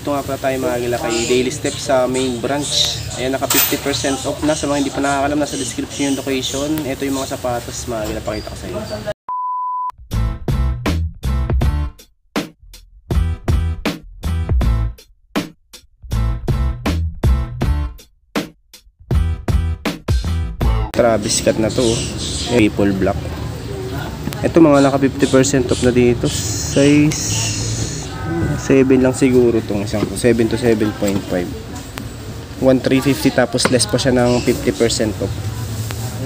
Nandito nga pala tayo mga gila kay Daily Step sa main branch. Ayan, naka 50% off na. Sa mga hindi pa nakakalam, nasa description yung location. Ito yung mga sapatos mga gila, pakita ko sa inyo. Travis Scott na to, Triple Black. Ito mga naka 50% off na dito. Size 7 lang siguro itong isang to. 7 to 7.5. 1,350 tapos less pa siya ng 50% off.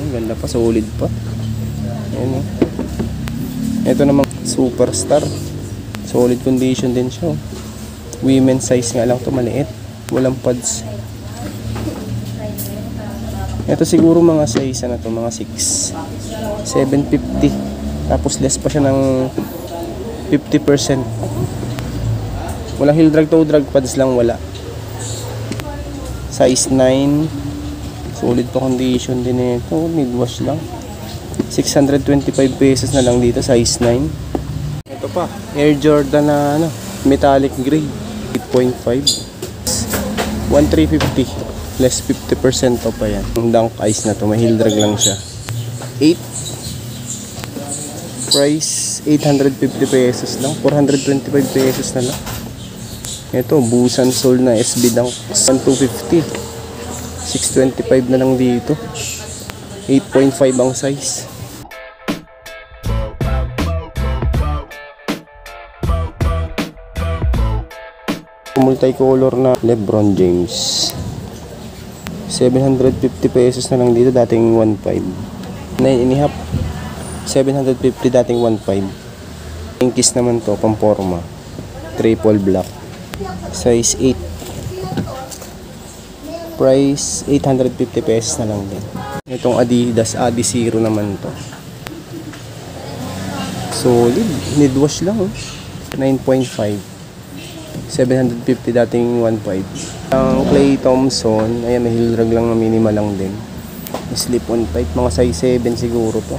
Ang ganda pa, solid pa. Ayan, oh. Ito namang Superstar. Solid condition din siya. Women's size nga lang to, maliit. Walang pads. Ito siguro mga size na to, mga 6. 750. Tapos less pa siya ng 50%. Walang heel drag, toe drag, pads lang wala. Size 9. Solid pa condition din ito. Mid wash lang. 625 pesos na lang dito, size 9. Ito pa, Air Jordan na ano, metallic gray. 8.5. 1,350. Less 50% off pa yan. Ang Dunk Ice na to, may heel drag lang siya. 8. Price 850 pesos lang. 425 pesos na lang. Ito, Busan Sole na SB Dunk. 1,250. 625 na lang dito. 8.5 ang size. Multicolor na LeBron James. 750 pesos na lang dito, dating 1.5. 9.5. 750, dating 1.5. Yankees naman to, pamporma. Triple Black. Size 8. Price 850 pesos na lang din. Itong Adidas Adi Zero naman to. Solid. Mid wash lang, oh. 9.5. 750, dating 1.5. Ang Clay Thompson, ayan, may heel drag lang na minimal lang din. Slip on tight, mga size 7 siguro to.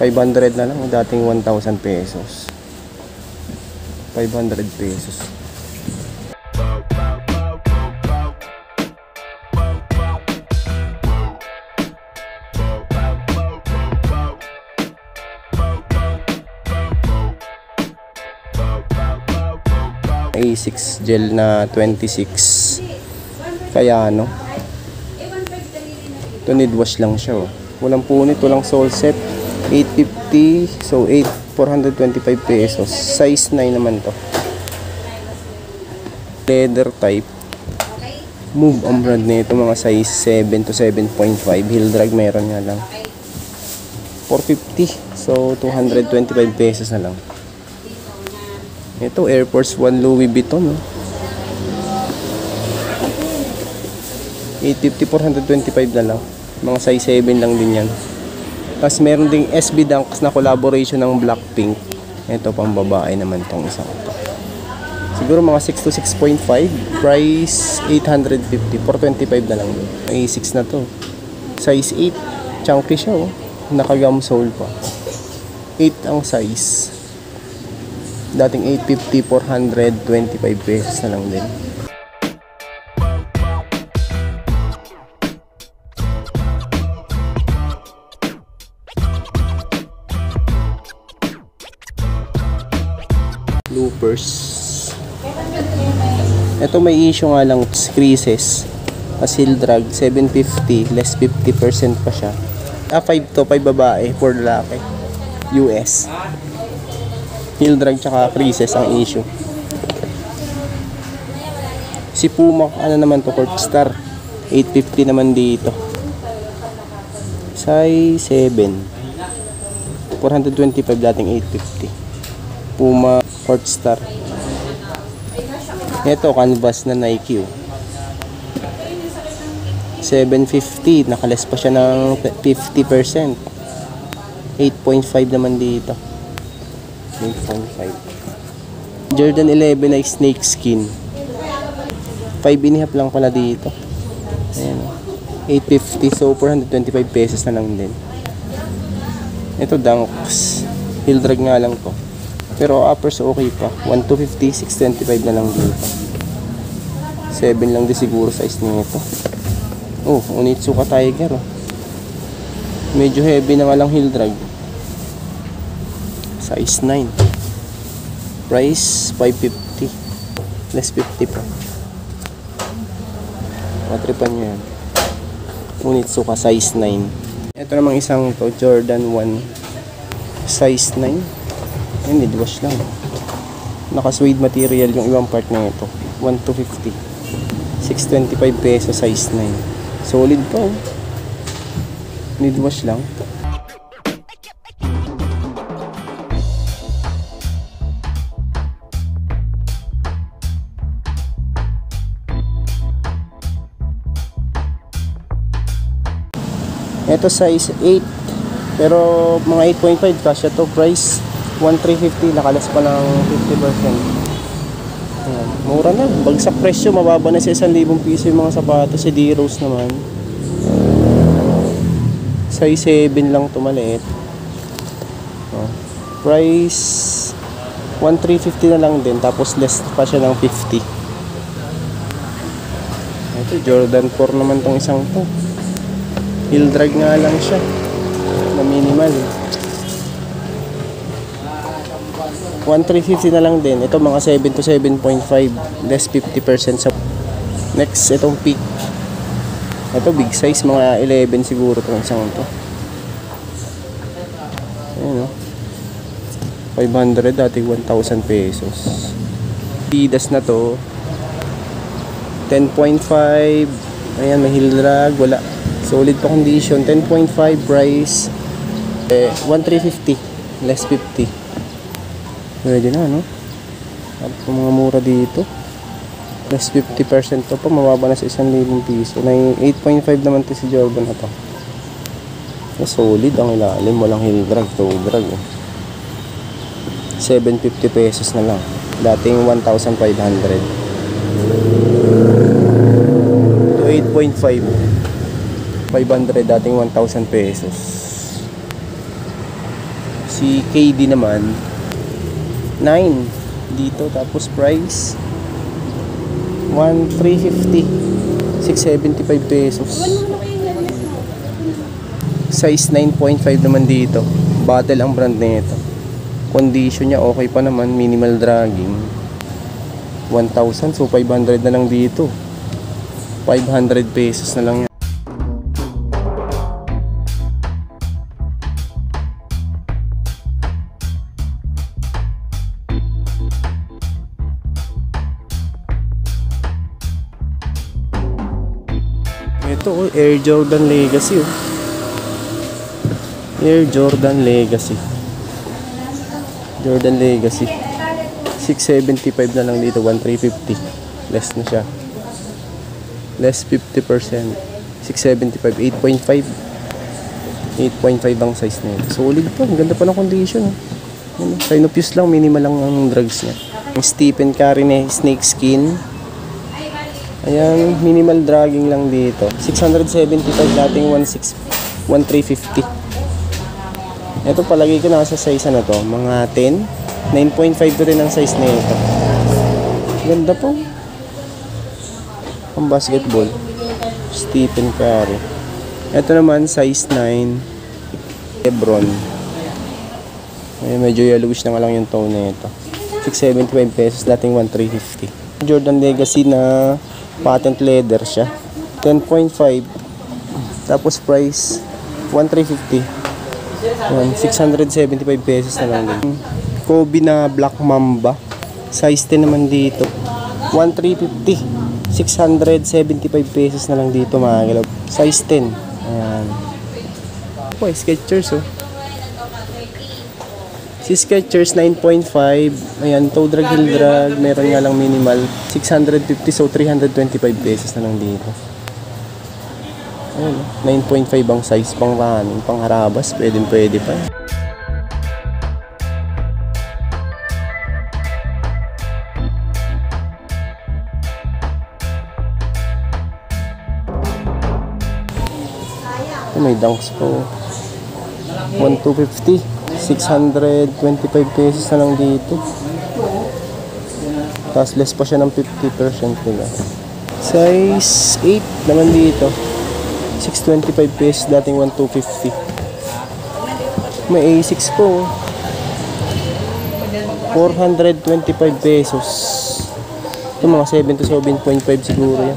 500 na lang, dating 1,000 pesos. 500 pesos. A6 gel na 26. Kaya ano, ito need wash lang siya, oh. Walang punit, walang sole set. 850, so 425 pesos. Size 9 naman to. Leather type. Move ang brand nito, mga size 7 to 7.5. Heel drag meron nga lang. 450, so 225 pesos na lang. Ito, Air Force 1 Louis Vuitton, no? 850, 425 na lang. Mga size 7 lang din yan. Tapos meron ding SB Dunks na collaboration ng Blackpink. Ito, pang babae naman tong isang ito. Siguro mga 6 to 6.5. Price 850, 425 na lang din. A6 na to. Size 8. Chunky siya, oh. Naka-gum sole pa. 8 ang size. Dating 850, 425 pesos na lang din. Loopers. Ito may issue nga lang, creases. Heel drag, 750, less 50% pa siya. 5 to, 5 babae, 4 lalaki. US. Heel drag tsaka creases ang issue. Si Puma, ano naman to, Corkstar. 850 naman dito. Size 7. 425, dating 850. Puma Corkstar. Ito, canvas na Nike, oh. 750, nakales pa siya ng 50%. 8.5 naman dito. 8.5. Jordan 11 ay snake skin. 5.5 lang pala dito. Ayan, 850, so 425 pesos na lang din. Ito Dunks. Heel drag nga lang to. Pero uppers okay pa. 1,250, 625 na lang dito. 7 lang din siguro size nito. Oh, Onitsuka Tiger. Oh. Medyo heavy na nga lang heel drag. Size 9. Price 550. Less 50 pa. Matripan nyo yan. Onitsuka size 9. Ito namang isang to, Jordan 1 size 9. Yan, mid-wash lang. Naka-suede material yung ibang part na ito. 1,250. 625 peso size 9. Solid pa oh. Mid-wash lang. Ito size 8. Pero mga 8.5 kasya to. Price 1,350. Nakalas pa ng 50%. Ayan. Mura na. Bagsak presyo. Mababa na sa 1,000 piso yung mga sapatos. Si D-Rose naman. Size 7 lang to maliit. Price 1,350 na lang din. Tapos less pa siya ng 50. Ito Jordan 4 naman tong isang to. Heel drag nga lang siya na minimal. 1,350 na lang din. Ito mga 7 to 7.5. Less 50% sa next. Itong peak. Ito big size. Mga 11 siguro itong isang to. Ayan o. 500 dati 1,000 pesos. Adidas na to. 10.5. Ayan may heel drag. Wala. Solid pa condition. 10.5 price 1,350 less 50. Pwede na no. At mga mura dito less 50% to pa. Mababa na sa 1,000 piso. 8.5 naman to si Jordan na to. Solid ang ilalim. Walang heel drag. Toe drag 750 pesos na lang. Dating 1,500. To 8.5 500 dating 1,000 pesos. Si KD naman 9 dito tapos price 1,350 675 pesos. Size 9.5 naman dito. Battle ang brand nito. Condition niya okay pa naman, minimal dragging. 1,000 so 500 na lang dito. 500 pesos na lang yan. Ito oh, Air Jordan Legacy oh. Air Jordan Legacy. Jordan Legacy 675 na lang dito. 1,350 less na siya. Less 50%. 675 8.5 ang size na yun. Solid pa. Ang ganda pa ng condition oh. Sinopuse lang. Minimal lang ang drugs niya. Yung Stephen Curry na snake skin. Ayan, minimal dragging lang dito. 675 dating 1,350. Ito palagi ko nasa size na to. Mga 10. 9.5 to rin ang size na ito. Ganda po. Pang basketball. Stephen Curry. Ito naman size 9. Lebron. Ayan, medyo yellowish na nga lang yung tone na ito. 675 pesos dating 1,350. Jordan Legacy na patent leather siya. 10.5 tapos price 1,350. 675 pesos na lang din. Kobe na Black Mamba size 10 naman dito 1,350. 675 pesos na lang dito mga kilaw. Size 10. Ayan. Okay, Skechers oh. Si Skechers 9.5. Ayan, toe drag, heel drag. Meron nga lang minimal 650 so 325 pesos na lang dito. Ayan, 9.5 ang size. Pang running, pang harabas. Pwede pa. May dunks po 1,250. 625 pesos na lang dito. Tapos less pa siya ng 50% nila. Size 8 naman dito. 625 pesos, dating 1,250. May A6 po. 425 pesos. Ito mga 7 to 7.5 siguro yan.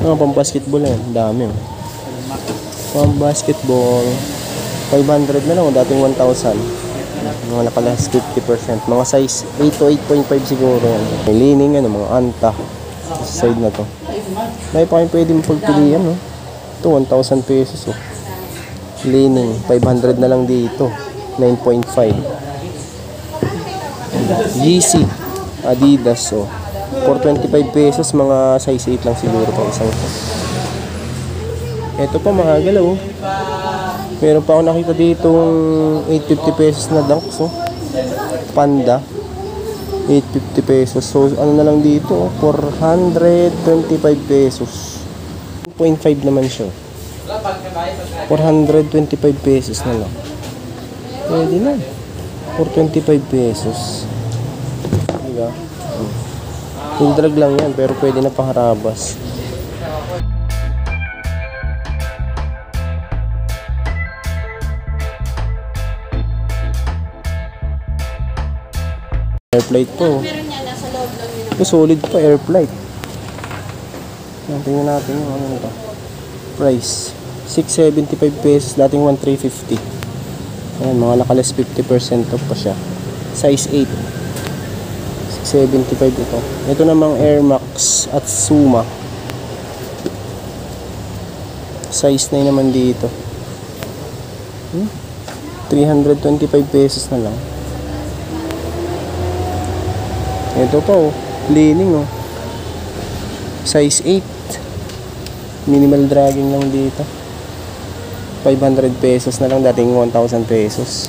Pang basketball yan. Dami. Pang basketball. 500 na lang. Dating 1,000. Mga nakalas 50%. Mga size 8 to 8.5 siguro yan. May lining, mga anta. Sa side na to. May pa kayong pwede mapagpilian, no? Ito, 1,000 pesos, oh. Lining, 500 na lang dito. 9.5. GC, Adidas, oh. 425 pesos, mga size 8 lang siguro pang isang to. Ito pa, mga galaw, oh. Meron pa ako nakita dito 850 pesos na Dunks, oh. Panda. 850 pesos. So, ano na lang dito, 425 pesos. 1.5 naman siya. 425 pesos na lang. Pwede na. 425 pesos. Diba? Full drag lang yan, pero pwede na pangharabas. Airplate po. Ito solid pa, airplate. Tingnan natin yung ano nito. Price 675 pesos, dating 1,350. Ayan, mga nakalas 50% off pa siya. Size 8. 675 ito. Ito namang Air Max at Suma. Size 9 naman dito. 325 pesos na lang. Ito pa, oh. Lining, oh. Size 8. Minimal dragging lang dito. 500 pesos na lang, dating 1,000 pesos.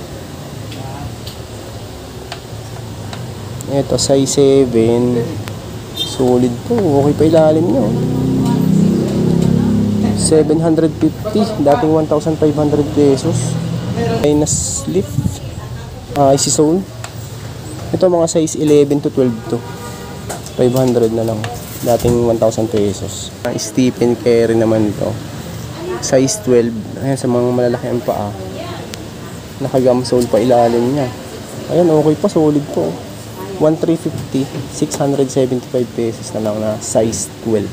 Ito, size 7. Solid po. Okay pa ilalim nyo. 750, dating 1,500 pesos. Minus lift. Icy Soul. Ito mga size 11 to 12 to. 500 na lang. Dating 1,000 pesos. Stephen Curry naman to. Size 12. Ayan, sa mga malalaki ang paa. Nakagam sole pa ilalim niya. Ayan, okay pa. Solid po. 1,350. 675 pesos na lang na size 12.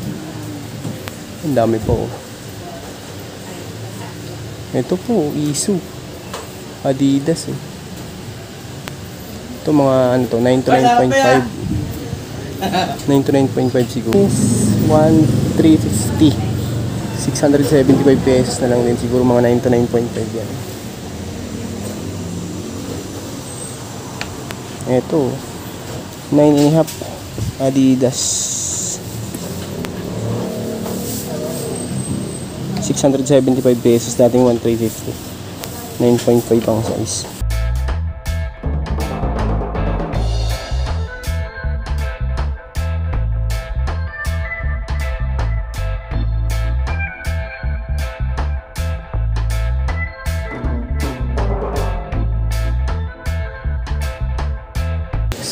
Ang dami po. Ito po, Isu. Adidas, eh. Ito mga ano to, 9 to 9.5. 9 to 9.5 siguro. 1,350. 675 pesos na lang din siguro, mga 9 to 9.5 yan. Ito 9.5 Adidas. 675 pesos, dating 1,350. 9.5 ang size.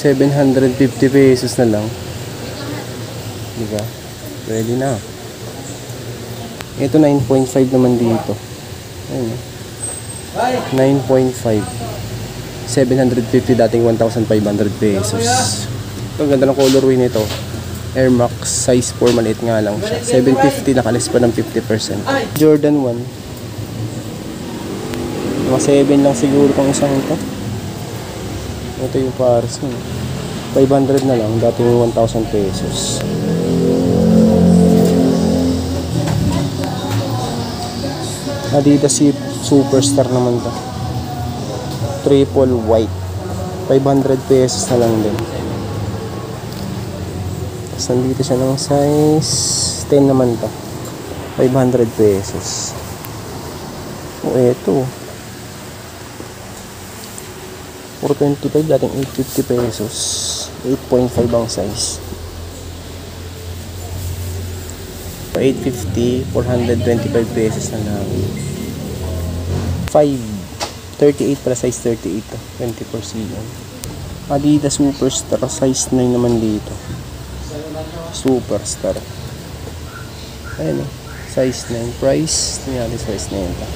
$750 pesos na lang. Diba? Pwede na. Ito 9.5 naman dito. Ayun. 9.5. 750, dating 1,500 pesos. Ang ganda ng colorway nito. Air Max size 4, maliit nga lang siya. 750, nakalis pa ng 50%. Jordan 1. Mga 7 lang siguro kung isang ito. Ito yung pares mo. 500 na lang, dating 1,000 pesos. Adidas Superstar naman to. Triple white. 500 pesos na lang din. Tapos nandito siya ng size 10 naman to. 500 pesos. O eto. 425, dating 850 pesos. 8.5 ang size. 850, 425 pesos na lang. 538 para size 38 to. 24 cm. Adidas Superstar size 9 naman dito. Superstar. Ayan o. Size 9. Price. Tingnan natin size 9 ito.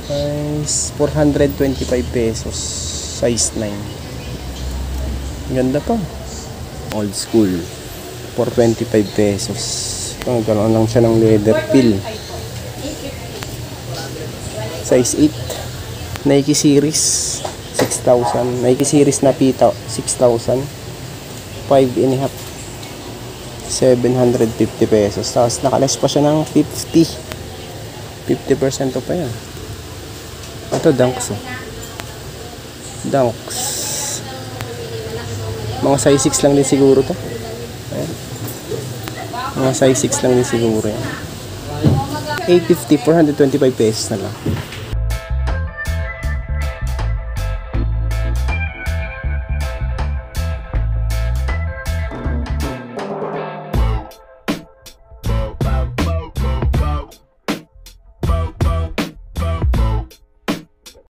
Price 425 pesos. Size 9. Ganda pa. Old school. 425 pesos. Nagkaroon lang siya ng leather fill. Size 8. Nike series 6,000. Nike series na pita 6,000. 5.5. 750 pesos. Tapos nakaless pa siya ng 50% pa yan. Ito Dunks oh. Dunks. Mga size 6 lang din siguro to. Ayan. Mga size 6 lang din siguro yan. 850, 425 pesos na lang.